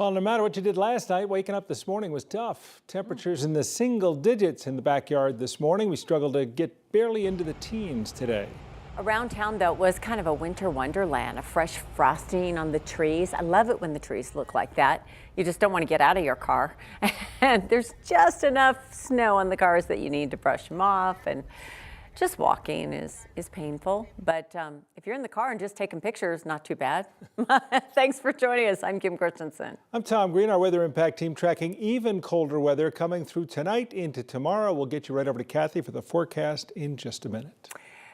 Well, no matter what you did last night, waking up this morning was tough. Temperatures in the single digits in the backyard this morning. We struggled to get barely into the teens today. Around town, though, it was kind of a winter wonderland, a fresh frosting on the trees. I love it when the trees look like that. You just don't want to get out of your car. And there's just enough snow on the cars that you need to brush them off. And just walking is painful. But if you're in the car and just taking pictures, not too bad. Thanks for joining us. I'm Kim Christensen. I'm Tom Green, our Weather Impact team tracking even colder weather coming through tonight into tomorrow. We'll get you right over to Kathy for the forecast in just a minute.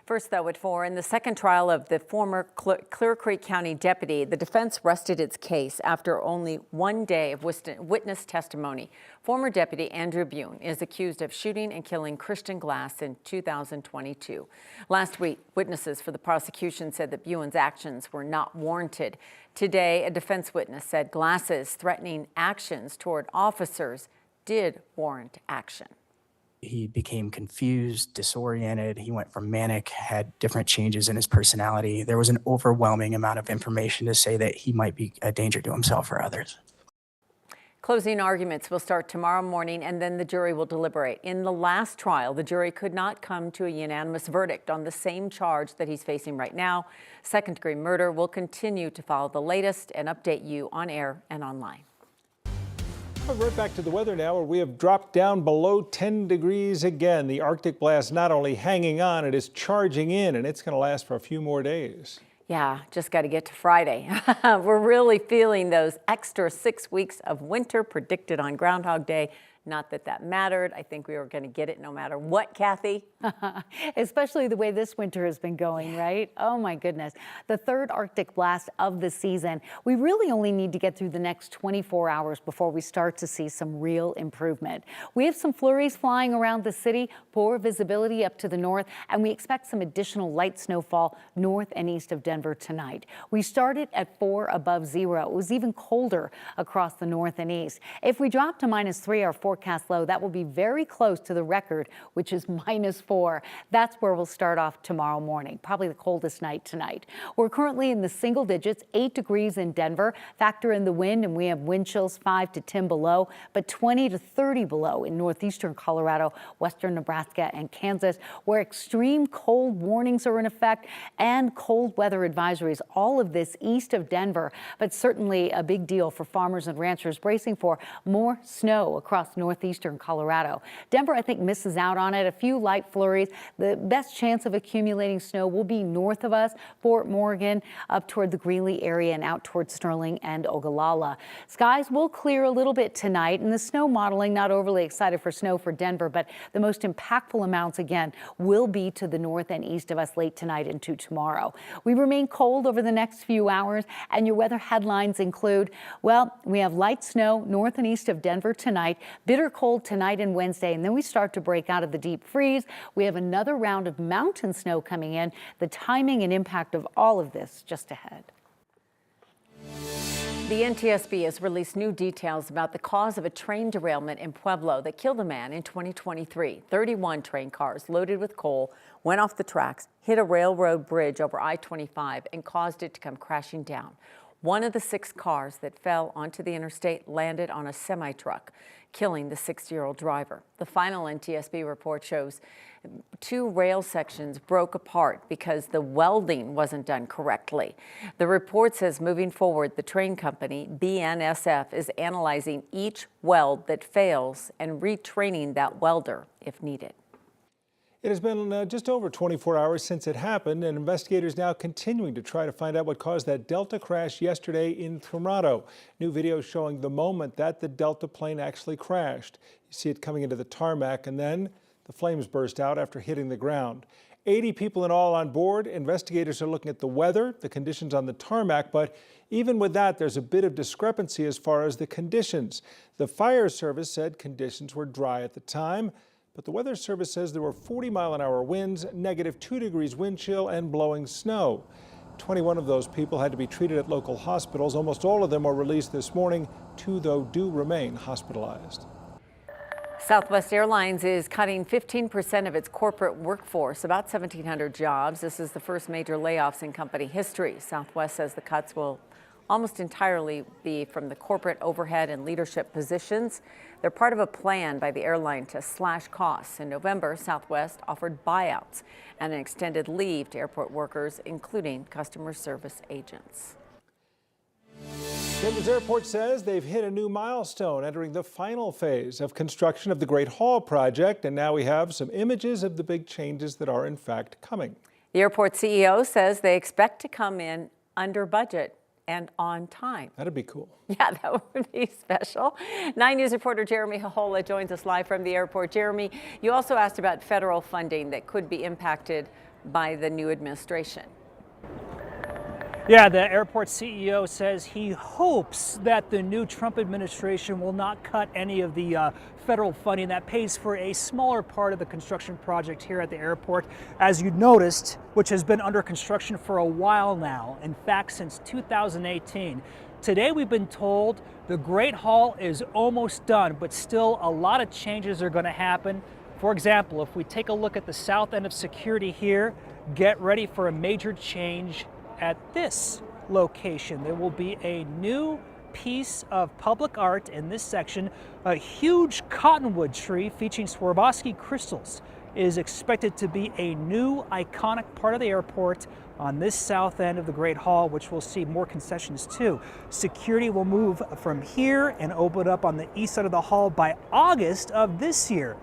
First, though, at 4, in the second trial of the former Clear Creek County deputy, the defense rested its case after only 1 day of witness testimony. Former deputy Andrew Bune is accused of shooting and killing Christian Glass in 2022. Last week, witnesses for the prosecution said that Bune's actions were not warranted. Today, a defense witness said Glass's threatening actions toward officers did warrant action. He became confused, disoriented. He went from manic, had different changes in his personality. There was an overwhelming amount of information to say that he might be a danger to himself or others. Closing arguments will start tomorrow morning, and then the jury will deliberate. In the last trial, the jury could not come to a unanimous verdict on the same charge that he's facing right now. Second-degree murder. Will continue to follow the latest and update you on air and online. Right back to the weather now, where we have dropped down below 10 degrees again. The Arctic blast not only hanging on, it is charging in, and it's going to last for a few more days. Yeah, just got to get to Friday. We're really feeling those extra 6 weeks of winter predicted on Groundhog Day. Not that that mattered. I think we were going to get it no matter what, Kathy. Especially the way this winter has been going, right? Oh, my goodness. The third Arctic blast of the season. We really only need to get through the next 24 hours before we start to see some real improvement. We have some flurries flying around the city, poor visibility up to the north, and we expect some additional light snowfall north and east of Denver tonight. We started at 4 above zero. It was even colder across the north and east. If we drop to -3, our forecast low, that will be very close to the record, which is -4. That's where we'll start off tomorrow morning, probably the coldest night tonight. We're currently in the single digits, 8 degrees in Denver. Factor in the wind, and we have wind chills 5 to 10 below, but 20 to 30 below in northeastern Colorado, western Nebraska, and Kansas, where extreme cold warnings are in effect and cold weather advisories. All of this east of Denver, but certainly a big deal for farmers and ranchers bracing for more snow across northeastern Colorado. Denver, I think, misses out on it. A few light flurries. The best chance of accumulating snow will be north of us, Fort Morgan, up toward the Greeley area and out toward Sterling and Ogallala. Skies will clear a little bit tonight, and the snow modeling, not overly excited for snow for Denver, but the most impactful amounts, again, will be to the north and east of us late tonight into tomorrow. We remain cold over the next few hours, and your weather headlines include, well, we have light snow north and east of Denver tonight, bitter cold tonight and Wednesday, and then we start to break out of the deep freeze. We have another round of mountain snow coming in. The timing and impact of all of this just ahead. The NTSB has released new details about the cause of a train derailment in Pueblo that killed a man in 2023. 31 train cars loaded with coal went off the tracks, hit a railroad bridge over I-25, and caused it to come crashing down. One of the 6 cars that fell onto the interstate landed on a semi-truck, killing the 60-year-old driver. The final NTSB report shows 2 rail sections broke apart because the welding wasn't done correctly. The report says moving forward, the train company, BNSF, is analyzing each weld that fails and retraining that welder if needed. It has been just over 24 hours since it happened, and investigators now continuing to try to find out what caused that Delta crash yesterday in Toronto. New video showing the moment that the Delta plane actually crashed. You see it coming into the tarmac, and then the flames burst out after hitting the ground. 80 people in all on board. Investigators are looking at the weather, the conditions on the tarmac, but even with that, there's a bit of discrepancy as far as the conditions. The fire service said conditions were dry at the time, but the Weather Service says there were 40-mile-an-hour winds, -2 degrees wind chill, and blowing snow. 21 of those people had to be treated at local hospitals. Almost all of them were released this morning. 2, though, do remain hospitalized. Southwest Airlines is cutting 15% of its corporate workforce, about 1,700 jobs. This is the first major layoffs in company history. Southwest says the cuts will almost entirely be from the corporate overhead and leadership positions. They're part of a plan by the airline to slash costs. In November, Southwest offered buyouts and an extended leave to airport workers, including customer service agents. Denver's airport says they've hit a new milestone, entering the final phase of construction of the Great Hall project, and now we have some images of the big changes that are in fact coming. The airport CEO says they expect to come in under budget and on time. That'd be cool. Yeah, that would be special. 9 News reporter Jeremy Hohola joins us live from the airport. Jeremy, you also asked about federal funding that could be impacted by the new administration. Yeah, the airport CEO says he hopes that the new Trump administration will not cut any of the federal funding that pays for a smaller part of the construction project here at the airport, as you noticed, which has been under construction for a while now, in fact, since 2018. Today, we've been told the Great Hall is almost done, but still a lot of changes are going to happen. For example, if we take a look at the south end of security here, get ready for a major change at this location. There will be a new piece of public art in this section. A huge cottonwood tree featuring Swarovski crystals is expected to be a new iconic part of the airport on this south end of the Great Hall, which will see more concessions too. Security will move from here and open up on the east side of the hall by August of this year.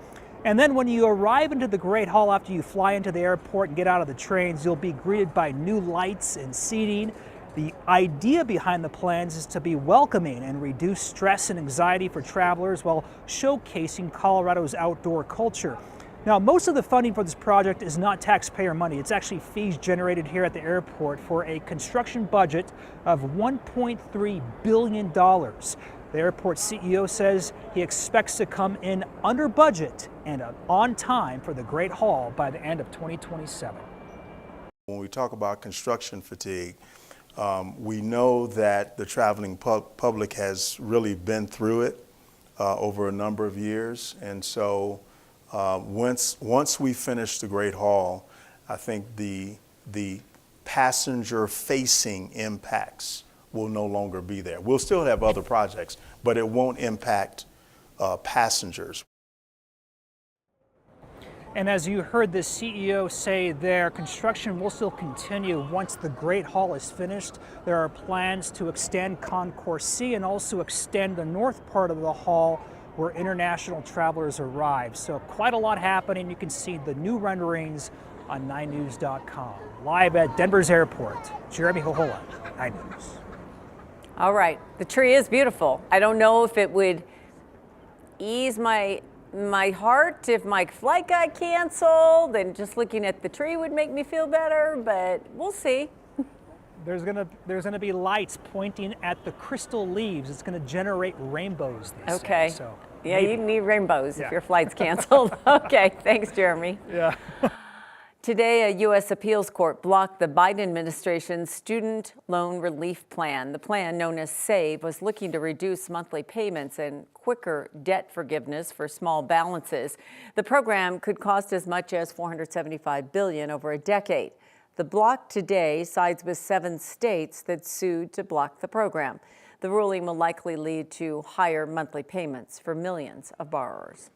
And then when you arrive into the Great Hall after you fly into the airport and get out of the trains, you'll be greeted by new lights and seating. The idea behind the plans is to be welcoming and reduce stress and anxiety for travelers while showcasing Colorado's outdoor culture. Now, most of the funding for this project is not taxpayer money. It's actually fees generated here at the airport for a construction budget of $1.3 billion. The airport CEO says he expects to come in under budget and on time for the Great Hall by the end of 2027. When we talk about construction fatigue, we know that the traveling public has really been through it over a number of years. And so once we finish the Great Hall, I think the passenger-facing impacts will no longer be there. We'll still have other projects, but it won't impact passengers. And as you heard the CEO say there, construction will still continue once the Great Hall is finished. There are plans to extend Concourse C and also extend the north part of the hall where international travelers arrive. So quite a lot happening. You can see the new renderings on 9news.com. Live at Denver's airport, Jeremy Hohola, 9 News. All right, the tree is beautiful. I don't know if it would ease my heart if my flight got canceled, and just looking at the tree would make me feel better, but we'll see. There's gonna be lights pointing at the crystal leaves. It's gonna generate rainbows. Okay. So yeah, maybe. you need rainbows Yeah. if your flight's canceled. Okay, thanks, Jeremy. Yeah. Today, a U.S. appeals court blocked the Biden administration's student loan relief plan. The plan, known as SAVE, was looking to reduce monthly payments and quicker debt forgiveness for small balances. The program could cost as much as $475 billion over a decade. The block today sides with 7 states that sued to block the program. The ruling will likely lead to higher monthly payments for millions of borrowers.